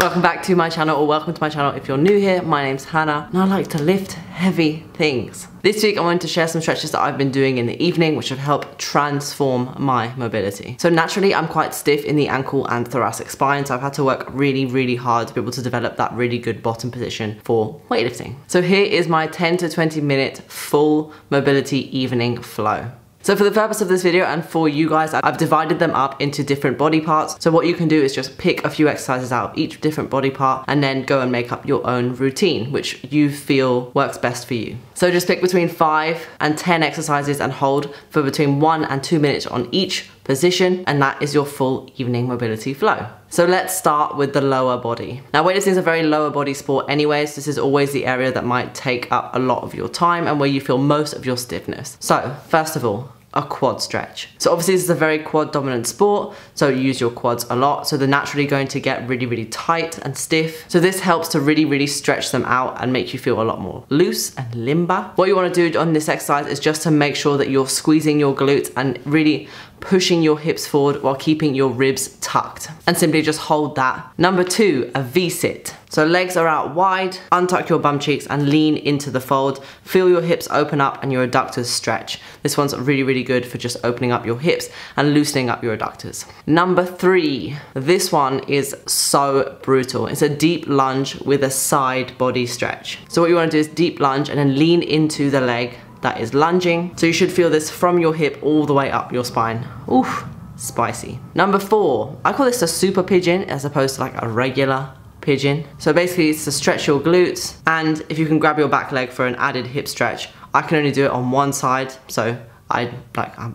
Welcome back to my channel, or welcome to my channel if you're new here. My name's Hannah and I like to lift heavy things. This week I wanted to share some stretches that I've been doing in the evening which have helped transform my mobility. So naturally I'm quite stiff in the ankle and thoracic spine, so I've had to work really hard to be able to develop that really good bottom position for weightlifting. So here is my 10 to 20 minute full mobility evening flow. So for the purpose of this video and for you guys, I've divided them up into different body parts. So what you can do is just pick a few exercises out of each different body part and then go and make up your own routine, which you feel works best for you. So just pick between 5 and 10 exercises and hold for between 1 and 2 minutes on each position, and that is your full evening mobility flow. So let's start with the lower body. Now weightlifting is a very lower body sport anyways. This is always the area that might take up a lot of your time and where you feel most of your stiffness. So first of all, a quad stretch. So obviously this is a very quad dominant sport, so you use your quads a lot, so they're naturally going to get really tight and stiff. So this helps to really stretch them out and make you feel a lot more loose and limber. What you want to do on this exercise is just to make sure that you're squeezing your glutes and really pushing your hips forward while keeping your ribs tucked, and simply just hold that. Number 2, a V-sit. So legs are out wide, untuck your bum cheeks and lean into the fold. Feel your hips open up and your adductors stretch. This one's really good for just opening up your hips and loosening up your adductors. Number 3, this one is so brutal. It's a deep lunge with a side body stretch. So what you want to do is deep lunge and then lean into the leg that is lunging. So you should feel this from your hip all the way up your spine. Oof, spicy. Number 4, I call this a super pigeon as opposed to like a regular pigeon. So basically it's to stretch your glutes, and if you can grab your back leg for an added hip stretch. I can only do it on one side, so I'm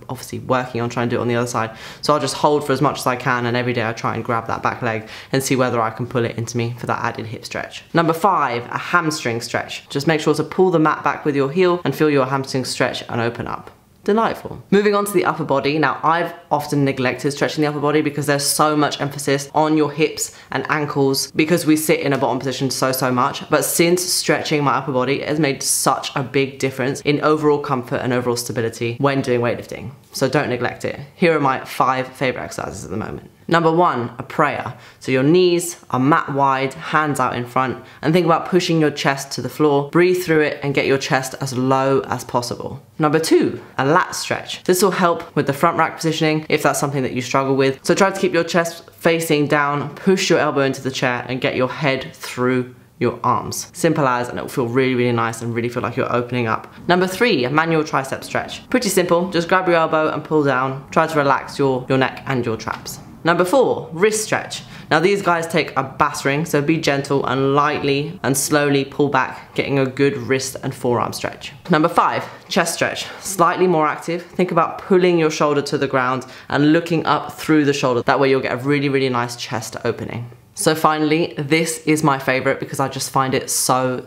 obviously working on trying to do it on the other side. So I'll just hold for as much as I can, and every day I try and grab that back leg and see whether I can pull it into me for that added hip stretch. Number 5, a hamstring stretch. Just make sure to pull the mat back with your heel and feel your hamstring stretch and open up. Delightful. Moving on to the upper body. Now I've often neglected stretching the upper body because there's so much emphasis on your hips and ankles because we sit in a bottom position so much. But since stretching my upper body, it has made such a big difference in overall comfort and overall stability when doing weightlifting. So don't neglect it. Here are my 5 favorite exercises at the moment. Number 1, a prayer. So your knees are mat wide, hands out in front, and think about pushing your chest to the floor. Breathe through it and get your chest as low as possible. Number 2, a lat stretch. This will help with the front rack positioning if that's something that you struggle with. So try to keep your chest facing down, push your elbow into the chair and get your head through your arms. Simple as, and it will feel really nice and really feel like you're opening up. Number 3, a manual tricep stretch. Pretty simple, just grab your elbow and pull down. Try to relax your neck and your traps. Number 4, wrist stretch. Now these guys take a battering, so be gentle and lightly and slowly pull back, getting a good wrist and forearm stretch. Number 5, chest stretch. Slightly more active. Think about pulling your shoulder to the ground and looking up through the shoulder. That way you'll get a really nice chest opening. So finally, this is my favorite because I just find it so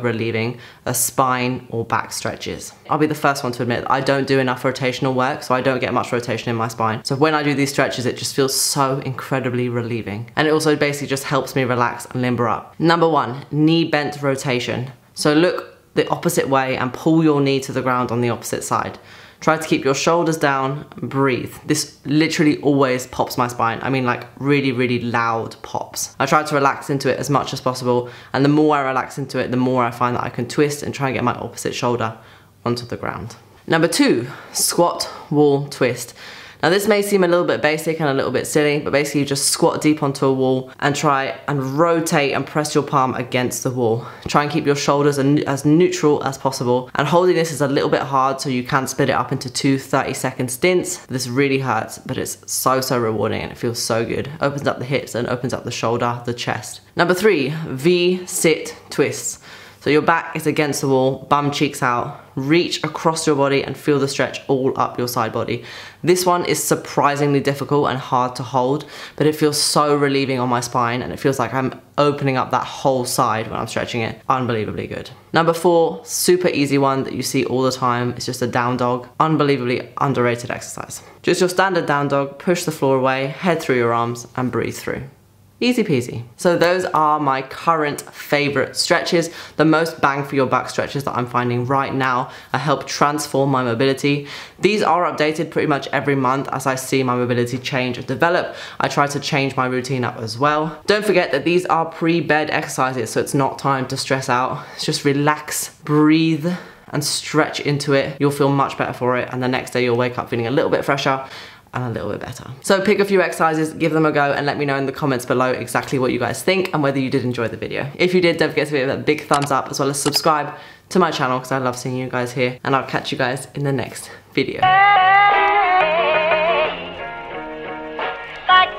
relieving, a spine or back stretches. I'll be the first one to admit that I don't do enough rotational work, so I don't get much rotation in my spine. So when I do these stretches, it just feels so incredibly relieving. And it also basically just helps me relax and limber up. Number 1, knee bent rotation. So look the opposite way and pull your knee to the ground on the opposite side. Try to keep your shoulders down, breathe. This literally always pops my spine. I mean like really loud pops. I try to relax into it as much as possible, and the more I relax into it, the more I find that I can twist and try and get my opposite shoulder onto the ground. Number 2, squat wall twist. Now this may seem a little bit basic and a little bit silly, but basically you just squat deep onto a wall and try and rotate and press your palm against the wall. Try and keep your shoulders as neutral as possible. And holding this is a little bit hard, so you can split it up into 2 30-second stints. This really hurts, but it's so rewarding and it feels so good. Opens up the hips and opens up the shoulder, the chest. Number 3, V-sit twists. So your back is against the wall, bum cheeks out, reach across your body and feel the stretch all up your side body. This one is surprisingly difficult and hard to hold, but it feels so relieving on my spine and it feels like I'm opening up that whole side when I'm stretching it. Unbelievably good. Number 4, super easy one that you see all the time. It's just a down dog. Unbelievably underrated exercise. Just your standard down dog, push the floor away, head through your arms and breathe through. Easy peasy. So those are my current favorite stretches, the most bang for your buck stretches that I'm finding right now. I help transform my mobility. These are updated pretty much every month as I see my mobility change and develop. I try to change my routine up as well. Don't forget that these are pre-bed exercises, so it's not time to stress out. It's just relax, breathe, and stretch into it. You'll feel much better for it, and the next day you'll wake up feeling a little bit fresher and a little bit better. So pick a few exercises, give them a go, and let me know in the comments below exactly what you guys think and whether you did enjoy the video. If you did, don't forget to give it a big thumbs up, as well as subscribe to my channel, because I love seeing you guys here, and I'll catch you guys in the next video. Like,